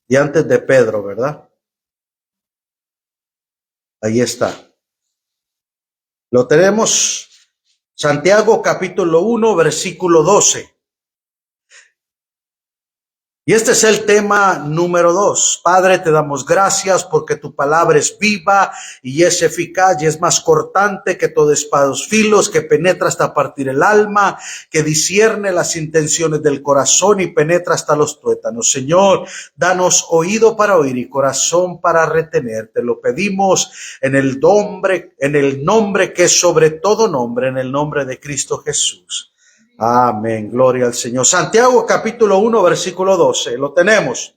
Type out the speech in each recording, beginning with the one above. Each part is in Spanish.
y antes de Pedro, ¿verdad? Ahí está. Lo tenemos. Santiago capítulo 1, versículo 12. Y este es el tema número 2. Padre, te damos gracias porque tu palabra es viva y es eficaz y es más cortante que toda espada de dos filos, que penetra hasta partir el alma, que discierne las intenciones del corazón y penetra hasta los tuétanos. Señor, danos oído para oír y corazón para retener. Te lo pedimos en el nombre que es sobre todo nombre, en el nombre de Cristo Jesús. Amén, gloria al Señor. Santiago capítulo 1, versículo 12, lo tenemos.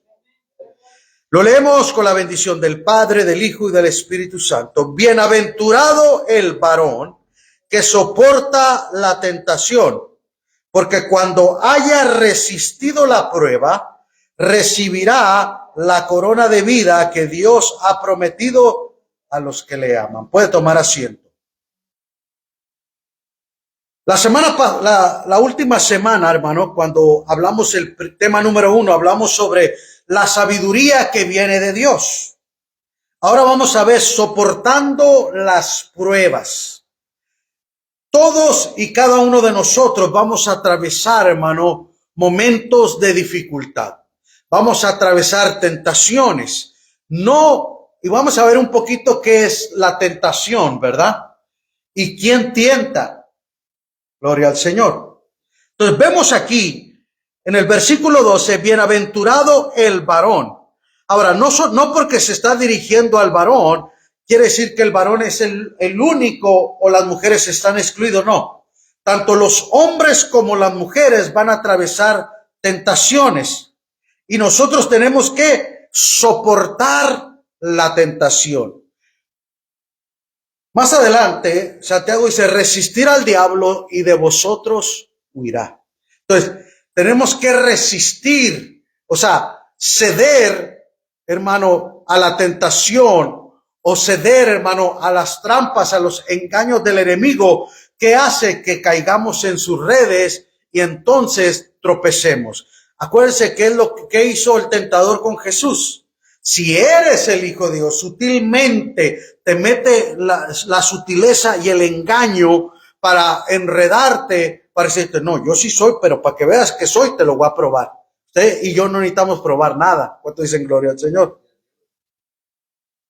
Lo leemos con la bendición del Padre, del Hijo y del Espíritu Santo. Bienaventurado el varón que soporta la tentación, porque cuando haya resistido la prueba, recibirá la corona de vida que Dios ha prometido a los que le aman. Puede tomar asiento. La última semana, hermano, cuando hablamos el tema número 1, hablamos sobre la sabiduría que viene de Dios. Ahora vamos a ver soportando las pruebas. Todos y cada uno de nosotros vamos a atravesar, hermano, momentos de dificultad. Vamos a atravesar tentaciones. Y vamos a ver un poquito qué es la tentación, ¿verdad? Y quién tienta. Gloria al Señor. Entonces vemos aquí en el versículo 12, bienaventurado el varón. Ahora, no porque se está dirigiendo al varón, quiere decir que el varón es el único o las mujeres están excluidos. No. Tanto los hombres como las mujeres van a atravesar tentaciones y nosotros tenemos que soportar la tentación. Más adelante, Santiago dice, resistir al diablo y de vosotros huirá. Entonces, tenemos que resistir, o sea, ceder, hermano, a la tentación o ceder, hermano, a las trampas, a los engaños del enemigo que hace que caigamos en sus redes y entonces tropecemos. Acuérdense qué es lo que hizo el tentador con Jesús. Si eres el Hijo de Dios, sutilmente te mete la sutileza y el engaño para enredarte, para decirte, no, yo sí soy, pero para que veas que soy, te lo voy a probar. Usted y yo no necesitamos probar nada. ¿Cuánto dicen gloria al Señor?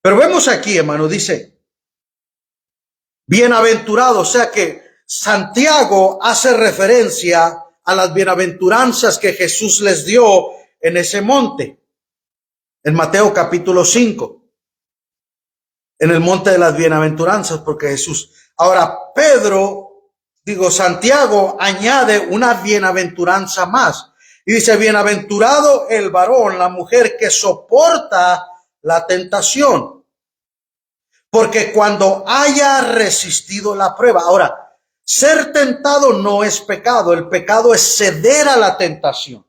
Pero vemos aquí, hermano, dice, bienaventurado, o sea que Santiago hace referencia a las bienaventuranzas que Jesús les dio en ese monte. En Mateo capítulo 5, en el monte de las bienaventuranzas, porque Jesús. Ahora, Santiago añade una bienaventuranza más. Y dice, bienaventurado el varón, la mujer que soporta la tentación. Porque cuando haya resistido la prueba. Ahora, ser tentado no es pecado. El pecado es ceder a la tentación.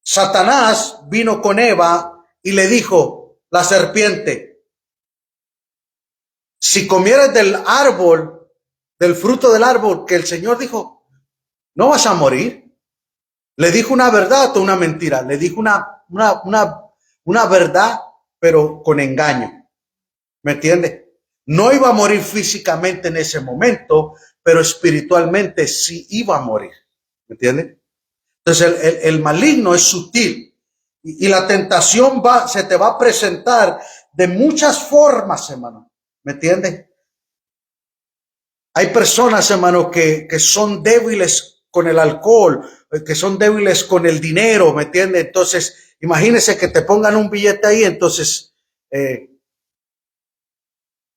Satanás vino con Eva y le dijo la serpiente, si comieres del árbol, del fruto del árbol que el Señor dijo, no vas a morir. Le dijo una verdad o una mentira. Le dijo una verdad, pero con engaño. ¿Me entiende? No iba a morir físicamente en ese momento, pero espiritualmente sí iba a morir. ¿Me entiende? Entonces el maligno es sutil. Y la tentación se te va a presentar de muchas formas, hermano. ¿Me entiendes? Hay personas, hermano, que son débiles con el alcohol, que son débiles con el dinero, ¿me entiendes? Entonces, imagínese que te pongan un billete ahí, entonces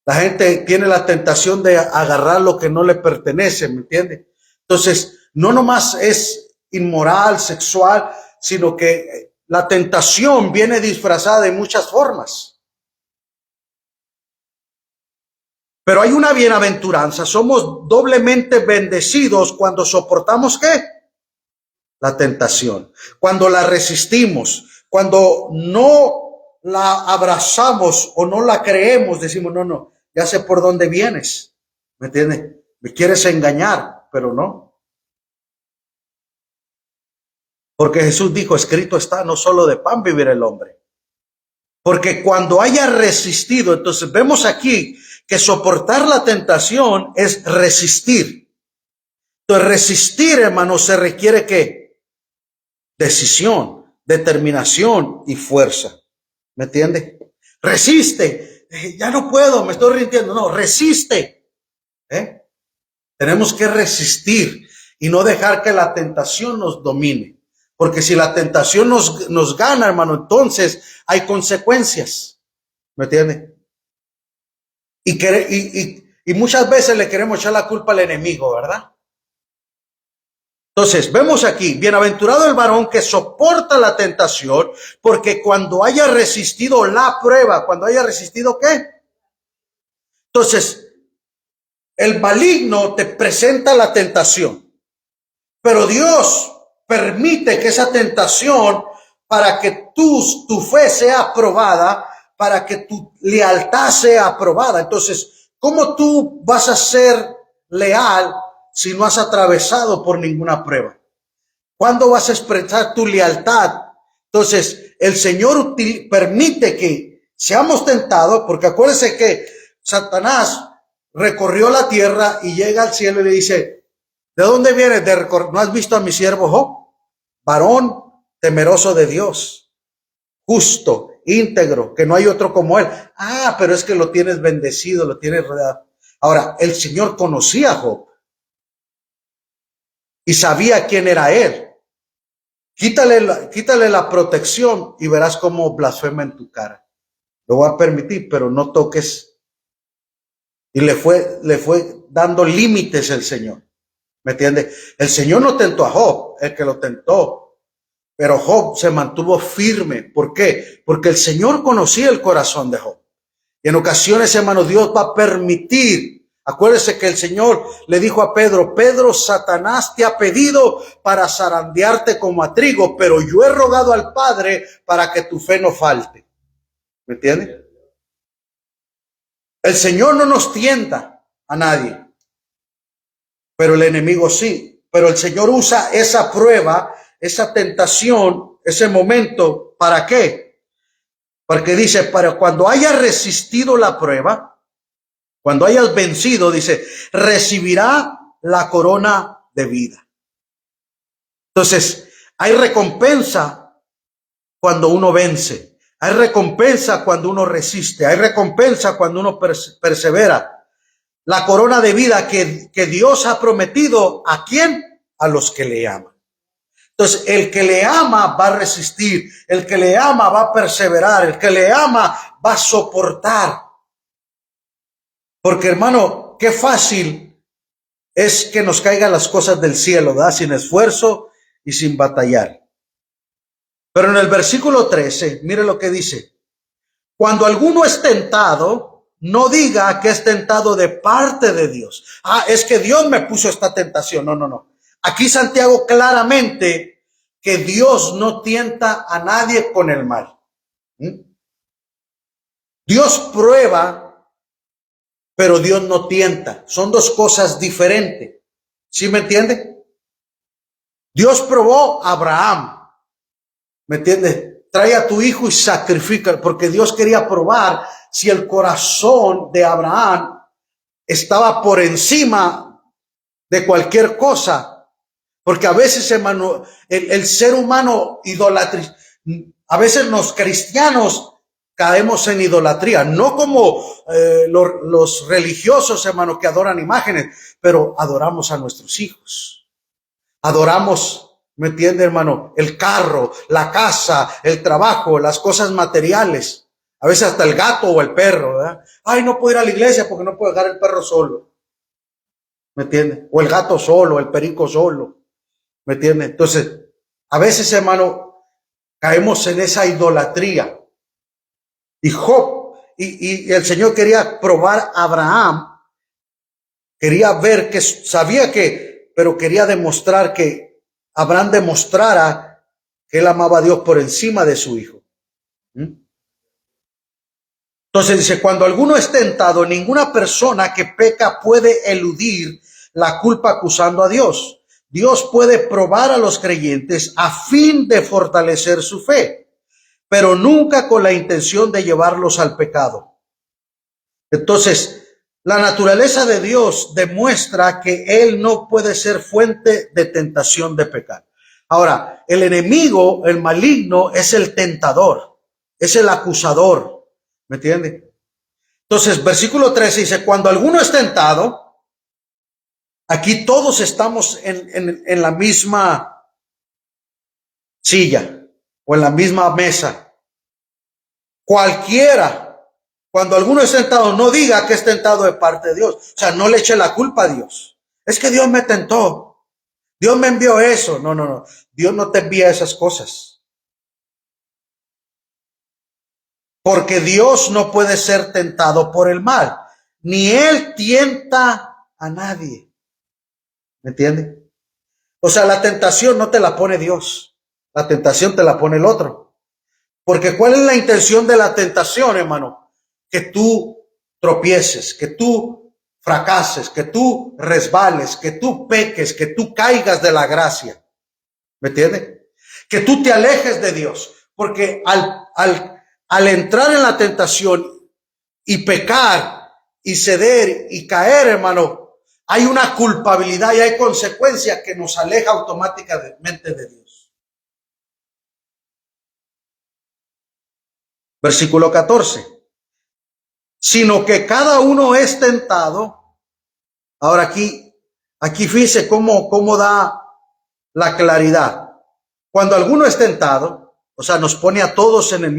la gente tiene la tentación de agarrar lo que no le pertenece, ¿me entiendes? Entonces, no nomás es inmoral, sexual, sino que la tentación viene disfrazada de muchas formas. Pero hay una bienaventuranza. Somos doblemente bendecidos cuando soportamos ¿qué? La tentación. Cuando la resistimos. Cuando no la abrazamos o no la creemos. Decimos, no, ya sé por dónde vienes. ¿Me entiendes? Me quieres engañar, pero no. Porque Jesús dijo, escrito está, no solo de pan vivirá el hombre, Porque cuando haya resistido, entonces vemos aquí que soportar la tentación es resistir. Entonces resistir, hermano, se requiere ¿qué? Decisión, determinación y fuerza. ¿Me entiende? Resiste. Ya no puedo, me estoy rindiendo. No, resiste. Tenemos que resistir y no dejar que la tentación nos domine. Porque si la tentación nos gana, hermano, entonces hay consecuencias. ¿Me entiende? Y muchas veces le queremos echar la culpa al enemigo, ¿verdad? Entonces, vemos aquí, bienaventurado el varón que soporta la tentación, porque cuando haya resistido la prueba, cuando haya resistido ¿qué? Entonces, el maligno te presenta la tentación, pero Dios permite que esa tentación, para que tu fe sea aprobada, para que tu lealtad sea aprobada. Entonces, ¿cómo tú vas a ser leal si no has atravesado por ninguna prueba? ¿Cuándo vas a expresar tu lealtad? Entonces, el Señor permite que seamos tentados, porque acuérdense que Satanás recorrió la tierra y llega al cielo y le dice, ¿de dónde vienes? ¿No has visto a mi siervo Job? Varón temeroso de Dios, justo, íntegro, que no hay otro como él. Ah, pero es que lo tienes bendecido, lo tienes rodeado. Ahora, el Señor conocía a Job y sabía quién era él. Quítale la protección y verás cómo blasfema en tu cara. Lo voy a permitir, pero no toques. Y le fue dando límites el Señor. ¿Me entiende? El Señor no tentó a Job, el que lo tentó. Pero Job se mantuvo firme. ¿Por qué? Porque el Señor conocía el corazón de Job. Y en ocasiones, hermano, Dios va a permitir. Acuérdese que el Señor le dijo a Pedro, Pedro, Satanás te ha pedido para zarandearte como a trigo, pero yo he rogado al Padre para que tu fe no falte. ¿Me entiende? El Señor no nos tienta a nadie, pero el enemigo sí. Pero el Señor usa esa prueba, esa tentación, ese momento, ¿para qué? Porque dice, para cuando hayas resistido la prueba, cuando hayas vencido, dice, recibirá la corona de vida. Entonces, hay recompensa cuando uno vence. Hay recompensa cuando uno resiste. Hay recompensa cuando uno persevera. La corona de vida que Dios ha prometido, ¿a quién? A los que le aman. Entonces, el que le ama va a resistir. El que le ama va a perseverar. El que le ama va a soportar. Porque, hermano, qué fácil es que nos caigan las cosas del cielo, ¿verdad? Sin esfuerzo y sin batallar. Pero en el versículo 13, mire lo que dice. Cuando alguno es tentado, no diga que es tentado de parte de Dios. Ah, es que Dios me puso esta tentación. No, no, no. Aquí Santiago claramente que Dios no tienta a nadie con el mal. Dios prueba, pero Dios no tienta. Son dos cosas diferentes. ¿Sí me entiende? Dios probó a Abraham. ¿Me entiende? Trae a tu hijo y sacrifica, porque Dios quería probar si el corazón de Abraham estaba por encima de cualquier cosa. Porque a veces, hermano, el ser humano idolatra. A veces los cristianos caemos en idolatría, no como los religiosos, hermano, que adoran imágenes, pero adoramos a nuestros hijos. Adoramos, ¿me entiende, hermano? El carro, la casa, el trabajo, las cosas materiales. A veces hasta el gato o el perro, ¿verdad? Ay, no puedo ir a la iglesia porque no puedo dejar el perro solo. ¿Me entiende? O el gato solo, el perico solo. ¿Me entiende? Entonces, a veces, hermano, caemos en esa idolatría. Y Job, y el Señor quería probar a Abraham, quería ver que sabía que, pero quería demostrar que Abraham demostrara que él amaba a Dios por encima de su hijo. Entonces dice, cuando alguno es tentado, ninguna persona que peca puede eludir la culpa acusando a Dios. Dios puede probar a los creyentes a fin de fortalecer su fe. pero nunca con la intención de llevarlos al pecado. Entonces, la naturaleza de Dios demuestra que Él no puede ser fuente de tentación de pecar. Ahora, el enemigo, el maligno, es el tentador, es el acusador. ¿Me entiende? Entonces, versículo 13 dice, cuando alguno es tentado, aquí todos estamos en la misma silla o en la misma mesa. Cualquiera, cuando alguno es tentado, no diga que es tentado de parte de Dios. O sea, no le eche la culpa a Dios. Es que Dios me tentó. Dios me envió eso. No, no, no. Dios no te envía esas cosas. Porque Dios no puede ser tentado por el mal. Ni Él tienta a nadie. ¿Me entiende? O sea, la tentación no te la pone Dios. La tentación te la pone el otro. Porque ¿cuál es la intención de la tentación, hermano? Que tú tropieces, que tú fracases, que tú resbales, que tú peques, que tú caigas de la gracia. ¿Me entiende? Que tú te alejes de Dios. Porque al entrar en la tentación y pecar y ceder y caer, hermano, hay una culpabilidad y hay consecuencias que nos aleja automáticamente de Dios. Versículo 14. Sino que cada uno es tentado. Ahora aquí fíjese cómo da la claridad. Cuando alguno es tentado, o sea, nos pone a todos en el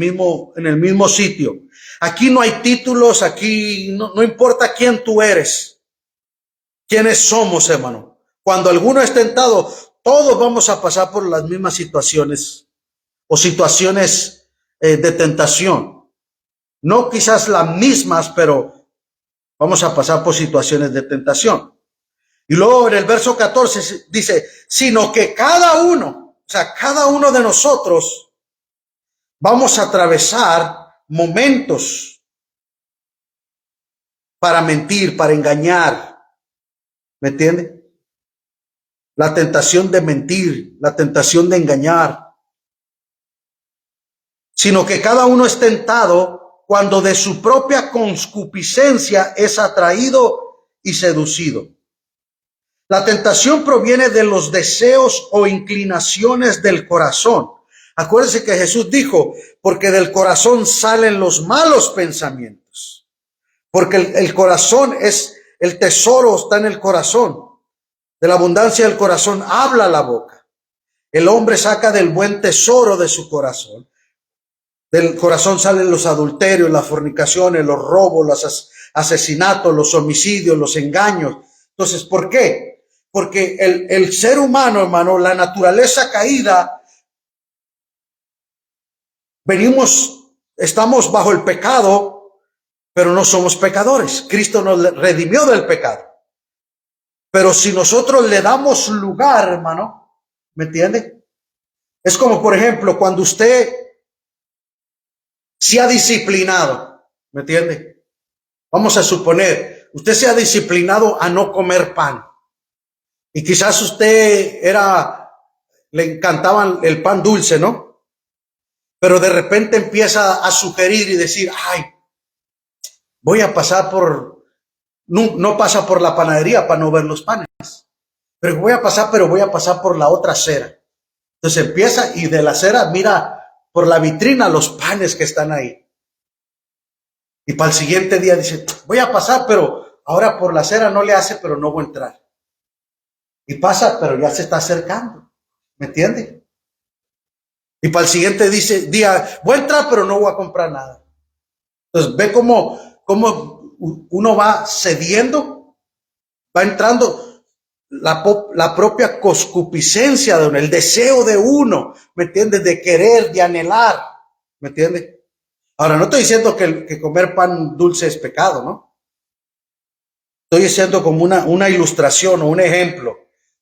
mismo sitio. Aquí no hay títulos, aquí no importa quién tú eres, quiénes somos, hermano. Cuando alguno es tentado, todos vamos a pasar por las mismas situaciones o situaciones de tentación. No quizás las mismas, pero vamos a pasar por situaciones de tentación. Y luego en el verso 14 dice, sino que cada uno, o sea, cada uno de nosotros vamos a atravesar momentos para mentir, para engañar. ¿Me entiende? La tentación de mentir, la tentación de engañar. Sino que cada uno es tentado cuando de su propia concupiscencia es atraído y seducido. La tentación proviene de los deseos o inclinaciones del corazón. Acuérdense que Jesús dijo, porque del corazón salen los malos pensamientos. Porque el corazón es, el tesoro está en el corazón. De la abundancia del corazón habla la boca. El hombre saca del buen tesoro de su corazón. Del corazón salen los adulterios, las fornicaciones, los robos, los asesinatos, los homicidios, los engaños. Entonces, ¿por qué? Porque el ser humano, hermano, la naturaleza caída, estamos bajo el pecado, pero no somos pecadores. Cristo nos redimió del pecado. Pero si nosotros le damos lugar, hermano, ¿me entiende? Es como, por ejemplo, cuando usted se ha disciplinado, ¿me entiende? Vamos a suponer, usted se ha disciplinado a no comer pan. Y quizás usted le encantaba el pan dulce, ¿no? Pero de repente empieza a sugerir y decir, ay, voy a pasar no pasa por la panadería para no ver los panes. Pero voy a pasar por la otra acera. Entonces empieza y de la acera mira por la vitrina los panes que están ahí. Y para el siguiente día dice, voy a pasar, pero ahora por la acera no le hace, pero no voy a entrar. Y pasa, pero ya se está acercando. ¿Me entiende? Y para el siguiente día, voy a entrar, pero no voy a comprar nada. Entonces ve cómo uno va cediendo, va entrando la propia concupiscencia de uno, el deseo de uno, ¿me entiendes? De querer, de anhelar, ¿me entiendes? Ahora, no estoy diciendo que comer pan dulce es pecado, ¿no? Estoy diciendo como una ilustración o un ejemplo,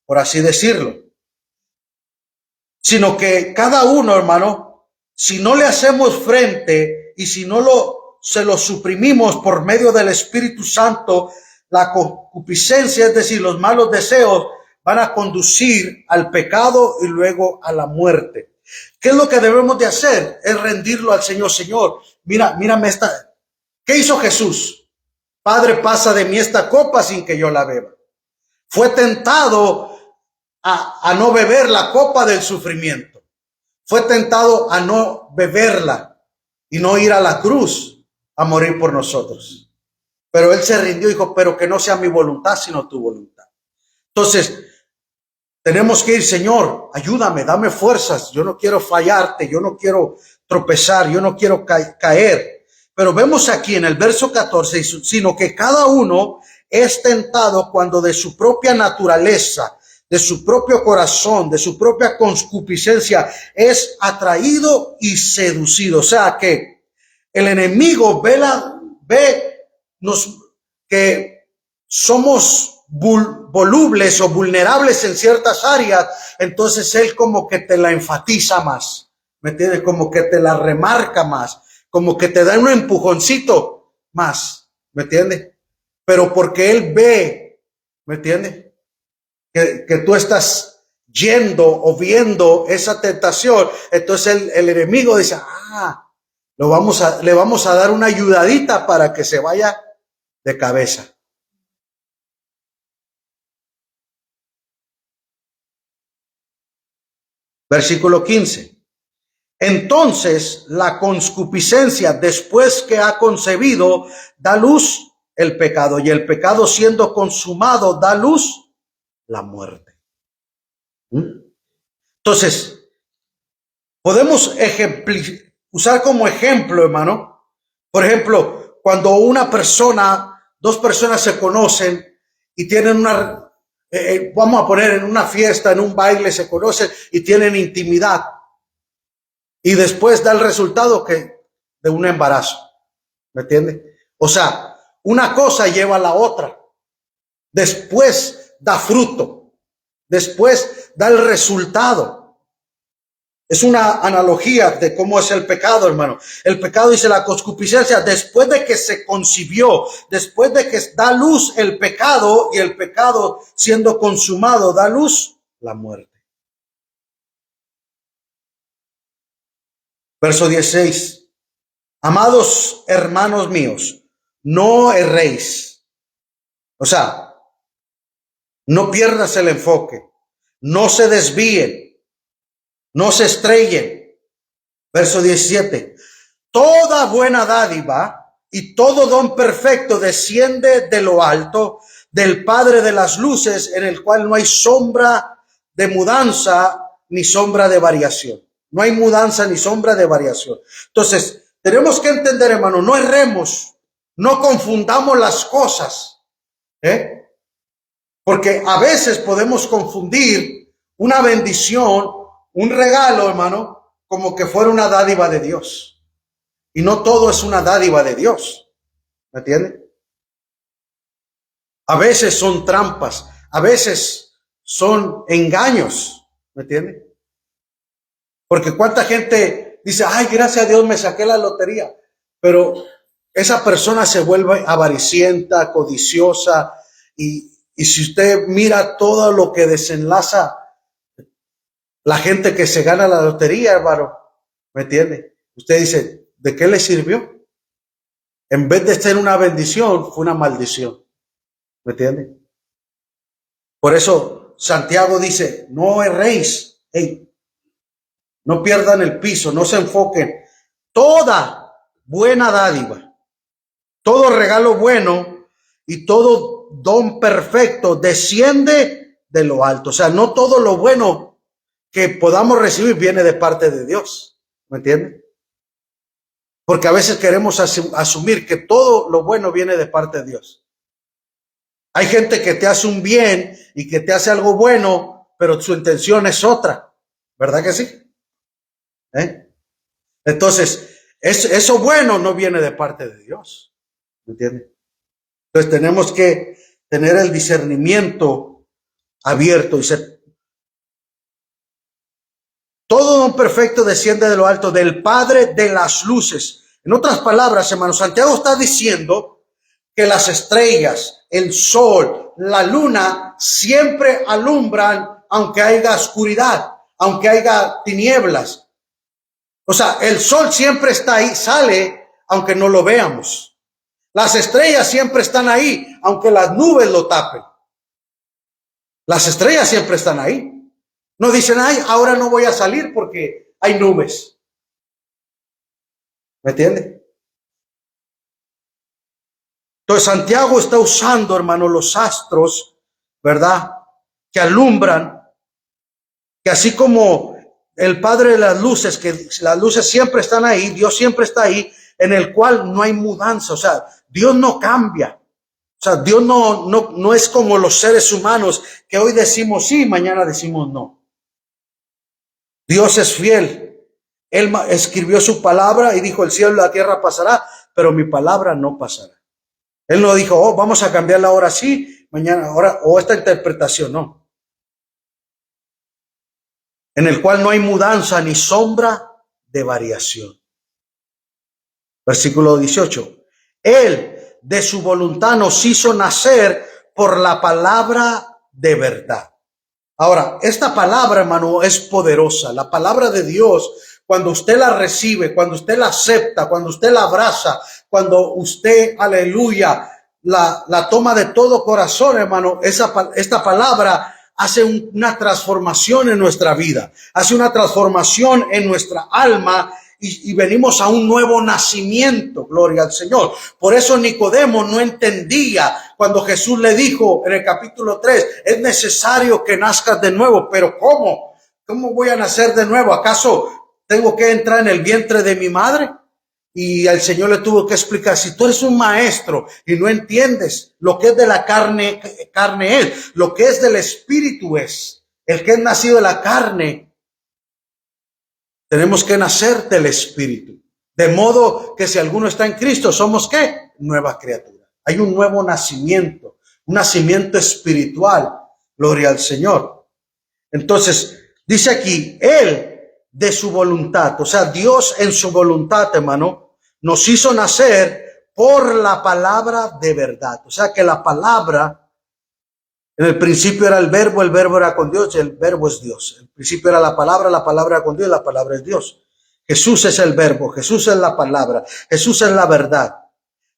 por así decirlo. Sino que cada uno, hermano, si no le hacemos frente y si no se lo suprimimos por medio del Espíritu Santo, la concupiscencia, es decir, los malos deseos, van a conducir al pecado y luego a la muerte. ¿Qué es lo que debemos de hacer? Es rendirlo al Señor. Señor, mírame esta. ¿Qué hizo Jesús? Padre, pasa de mí esta copa sin que yo la beba. Fue tentado a no beber la copa del sufrimiento. Fue tentado a no beberla y no ir a la cruz a morir por nosotros. Pero él se rindió y dijo, pero que no sea mi voluntad, sino tu voluntad. Entonces, tenemos que ir, Señor, ayúdame, dame fuerzas. Yo no quiero fallarte, yo no quiero tropezar, yo no quiero caer. Pero vemos aquí en el verso 14, sino que cada uno es tentado cuando de su propia naturaleza, de su propio corazón, de su propia concupiscencia, es atraído y seducido. O sea que el enemigo ve que somos volubles o vulnerables en ciertas áreas, entonces él como que te la enfatiza más, ¿me entiendes? Como que te la remarca más, como que te da un empujoncito más, ¿me entiendes? Pero porque él ve, ¿me entiendes? Que tú estás yendo o viendo esa tentación, entonces el enemigo dice, le vamos a dar una ayudadita para que se vaya de cabeza. Versículo 15. Entonces la concupiscencia, después que ha concebido, da luz el pecado, y el pecado siendo consumado da luz la muerte. Entonces, podemos usar como ejemplo, hermano, por ejemplo, cuando dos personas se conocen y tienen vamos a poner en una fiesta, en un baile, se conocen y tienen intimidad. Y después da el resultado de un embarazo. ¿Me entiende? O sea, una cosa lleva a la otra. Después da fruto. Después da el resultado. Es una analogía de cómo es el pecado, hermano. El pecado, dice la concupiscencia, después de que se concibió, después de que da luz el pecado, y el pecado siendo consumado da luz la muerte. Verso 16. Amados hermanos míos, no erréis. O sea, no pierdas el enfoque. No se desvíen. No se estrellen. Verso 17. Toda buena dádiva y todo don perfecto desciende de lo alto, del Padre de las luces, en el cual no hay sombra de mudanza ni sombra de variación. No hay mudanza ni sombra de variación. Entonces, tenemos que entender, hermano, no erremos, no confundamos las cosas, porque a veces podemos confundir una bendición, un regalo, hermano, como que fuera una dádiva de Dios. Y no todo es una dádiva de Dios. ¿Me entiende? A veces son trampas, a veces son engaños. ¿Me entiende? Porque cuánta gente dice, ay, gracias a Dios me saqué la lotería. Pero esa persona se vuelve avaricienta, codiciosa. Y si usted mira todo lo que desenlaza la gente que se gana la lotería, hermano, ¿me entiende? Usted dice, ¿de qué le sirvió? En vez de ser una bendición, fue una maldición. ¿Me entiende? Por eso Santiago dice, no erréis. Hey, no pierdan el piso, no se enfoquen. Toda buena dádiva, todo regalo bueno y todo don perfecto desciende de lo alto. O sea, no todo lo bueno que podamos recibir viene de parte de Dios. ¿Me entienden? Porque a veces queremos asumir que todo lo bueno viene de parte de Dios. Hay gente que te hace un bien y que te hace algo bueno, pero su intención es otra. ¿Verdad que sí? Entonces, eso bueno no viene de parte de Dios. ¿Me entiendes? Entonces tenemos que tener el discernimiento abierto y ser. Todo don perfecto desciende de lo alto, del Padre de las luces. En otras palabras, hermano, Santiago está diciendo que las estrellas, el sol, la luna siempre alumbran aunque haya oscuridad, aunque haya tinieblas. O sea, el sol siempre está ahí, sale aunque no lo veamos. Las estrellas siempre están ahí, aunque las nubes lo tapen. Las estrellas siempre están ahí. No dicen, ay, ahora no voy a salir porque hay nubes. ¿Me entiende? Entonces Santiago está usando, hermano, los astros, ¿verdad? Que alumbran, que así como el Padre de las luces, que las luces siempre están ahí, Dios siempre está ahí, en el cual no hay mudanza, o sea, Dios no cambia. O sea, Dios no es como los seres humanos que hoy decimos sí, mañana decimos no. Dios es fiel. Él escribió su palabra y dijo, el cielo y la tierra pasará, pero mi palabra no pasará. Él no dijo, oh, vamos a cambiarla ahora sí, mañana, ahora, o esta interpretación, no. En el cual no hay mudanza ni sombra de variación. Versículo 18. Él de su voluntad nos hizo nacer por la palabra de verdad. Ahora, esta palabra, hermano, es poderosa. La palabra de Dios, cuando usted la recibe, cuando usted la acepta, cuando usted la abraza, cuando usted, aleluya, la toma de todo corazón, hermano, esta palabra hace una transformación en nuestra vida, hace una transformación en nuestra alma y venimos a un nuevo nacimiento, gloria al Señor. Por eso Nicodemo no entendía cuando Jesús le dijo en el capítulo 3, es necesario que nazcas de nuevo, pero ¿cómo? ¿Cómo voy a nacer de nuevo? ¿Acaso tengo que entrar en el vientre de mi madre? Y el Señor le tuvo que explicar, si tú eres un maestro y no entiendes lo que es de la carne, carne es, lo que es del espíritu es, el que es nacido de la carne, tenemos que nacer del espíritu. De modo que si alguno está en Cristo, ¿somos qué? Nueva criatura. Hay un nuevo nacimiento, un nacimiento espiritual. Gloria al Señor. Entonces, dice aquí, Él de su voluntad, o sea, Dios en su voluntad, hermano, nos hizo nacer por la palabra de verdad. O sea, que la palabra, en el principio era el verbo era con Dios y el verbo es Dios. En el principio era la palabra era con Dios y la palabra es Dios. Jesús es el verbo, Jesús es la palabra, Jesús es la verdad,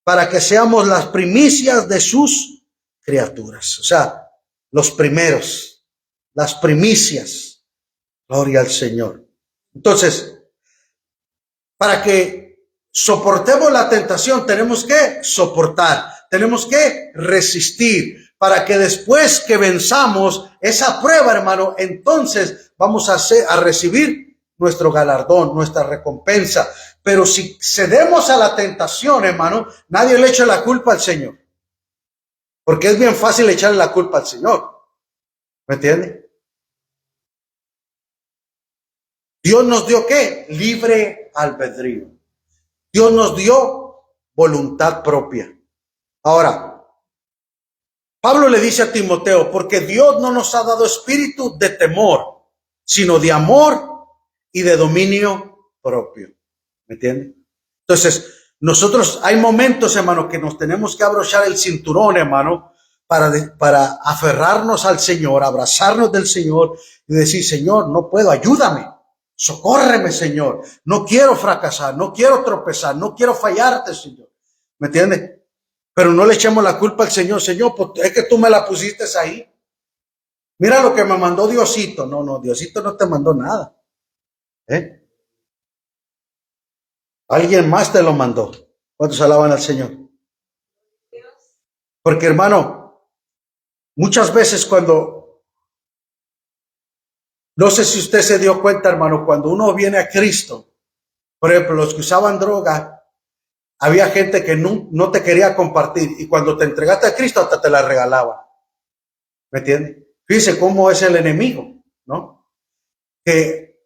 para que seamos las primicias de sus criaturas. O sea, los primeros, las primicias. Gloria al Señor. Entonces, para que soportemos la tentación, tenemos que soportar, tenemos que resistir, para que después que venzamos esa prueba, hermano, entonces vamos a recibir nuestro galardón, nuestra recompensa. Pero si cedemos a la tentación, hermano, nadie le echa la culpa al Señor. Porque es bien fácil echarle la culpa al Señor. ¿Me entiende? Dios nos dio ¿qué? Libre albedrío. Dios nos dio voluntad propia. Ahora, Pablo le dice a Timoteo, porque Dios no nos ha dado espíritu de temor, sino de amor y de dominio propio. ¿Me entiende? Entonces, nosotros hay momentos, hermano, que nos tenemos que abrochar el cinturón, hermano, para aferrarnos al Señor, abrazarnos del Señor y decir, Señor, no puedo, ayúdame, socórreme, Señor. No quiero fracasar, no quiero tropezar, no quiero fallarte, Señor. ¿Me entiende? Pero no le echemos la culpa al Señor. Señor, pues es que tú me la pusiste ahí. Mira lo que me mandó Diosito. No, Diosito no te mandó nada. Alguien más te lo mandó. ¿Cuántos alaban al Señor? Porque, hermano, muchas veces no sé si usted se dio cuenta, hermano, cuando uno viene a Cristo, por ejemplo, los que usaban droga, había gente que no te quería compartir y cuando te entregaste a Cristo hasta te la regalaba. ¿Me entiendes? Fíjese cómo es el enemigo, ¿no? Que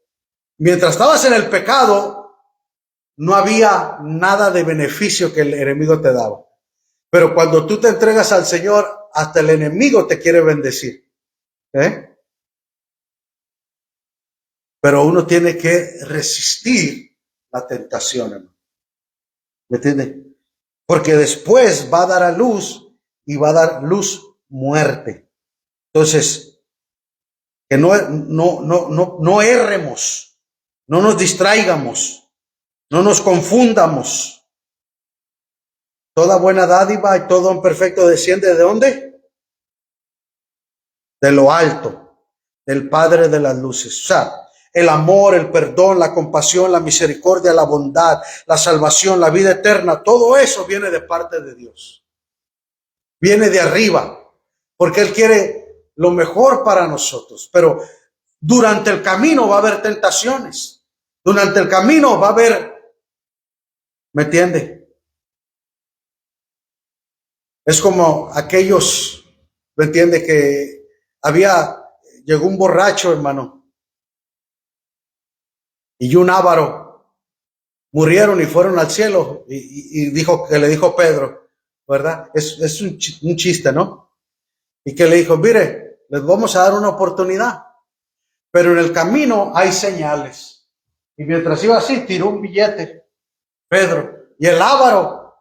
mientras estabas en el pecado, no había nada de beneficio que el enemigo te daba. Pero cuando tú te entregas al Señor, hasta el enemigo te quiere bendecir. Pero uno tiene que resistir la tentación, hermano. ¿Me entiende? Porque después va a dar a luz y va a dar luz muerte. Entonces, que no erremos, No nos distraigamos, no nos confundamos. Toda buena dádiva y todo don perfecto desciende ¿de dónde? De lo alto, del Padre de las luces. O sea, el amor, el perdón, la compasión, la misericordia, la bondad, la salvación, la vida eterna, todo eso viene de parte de Dios. Viene de arriba, porque Él quiere lo mejor para nosotros. Pero durante el camino va a haber tentaciones. Durante el camino va a haber, ¿me entiende? Es como aquellos, ¿me entiende? Que llegó un borracho, hermano, y un avaro, murieron y fueron al cielo, y le dijo Pedro, ¿verdad? Es un chiste, ¿no? Y que le dijo, mire, les vamos a dar una oportunidad, pero en el camino hay señales. Y mientras iba así, tiró un billete, Pedro, y el avaro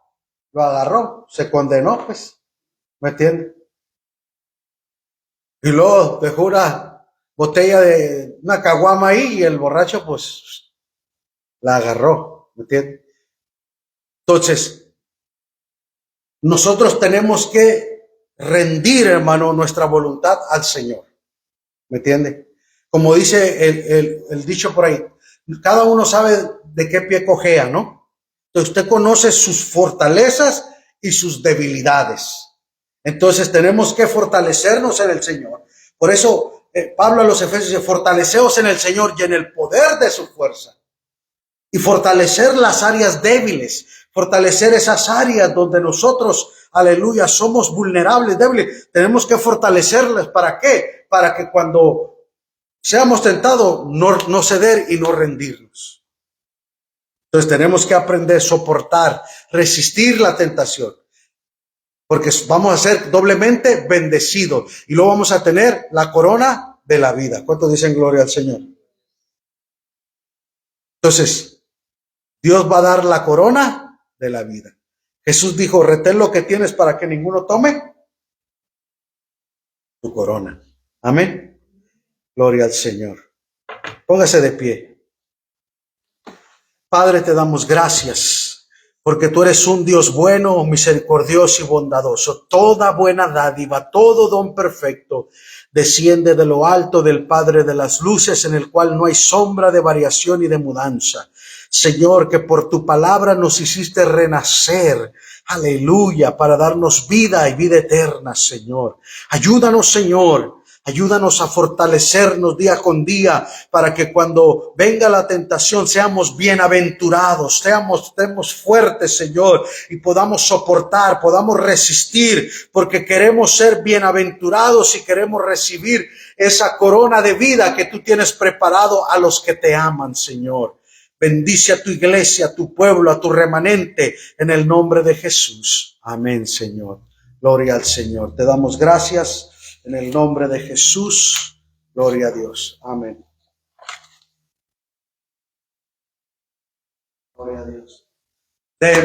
lo agarró, se condenó, pues, ¿me entiende? Y luego dejó una botella de una caguama ahí y el borracho, pues, la agarró, ¿me entiende? Entonces, nosotros tenemos que rendir, hermano, nuestra voluntad al Señor, ¿me entiende? Como dice el dicho por ahí, cada uno sabe de qué pie cojea, ¿no? Entonces usted conoce sus fortalezas y sus debilidades. Entonces tenemos que fortalecernos en el Señor. Por eso Pablo a los Efesios dice, fortaleceos en el Señor y en el poder de su fuerza. Y fortalecer las áreas débiles, fortalecer esas áreas donde nosotros, aleluya, somos vulnerables, débiles. Tenemos que fortalecerlas. ¿Para qué? Para que cuando seamos tentados, no ceder y no rendirnos. Entonces tenemos que aprender a soportar, resistir la tentación, porque vamos a ser doblemente bendecidos y luego vamos a tener la corona de la vida. ¿Cuántos dicen gloria al Señor? Entonces, Dios va a dar la corona de la vida. Jesús dijo, retén lo que tienes para que ninguno tome tu corona. Amén. Gloria al Señor. Póngase de pie. Padre, te damos gracias porque tú eres un Dios bueno, misericordioso y bondadoso. Toda buena dádiva, todo don perfecto desciende de lo alto del Padre de las luces, en el cual no hay sombra de variación y de mudanza. Señor, que por tu palabra nos hiciste renacer, aleluya, para darnos vida y vida eterna, Señor. Ayúdanos, Señor. Ayúdanos a fortalecernos día con día para que cuando venga la tentación seamos bienaventurados, seamos fuertes, Señor, y podamos soportar, podamos resistir, porque queremos ser bienaventurados y queremos recibir esa corona de vida que tú tienes preparado a los que te aman, Señor. Bendice a tu iglesia, a tu pueblo, a tu remanente, en el nombre de Jesús. Amén, Señor. Gloria al Señor. Te damos gracias. En el nombre de Jesús, gloria a Dios. Amén. Gloria a Dios.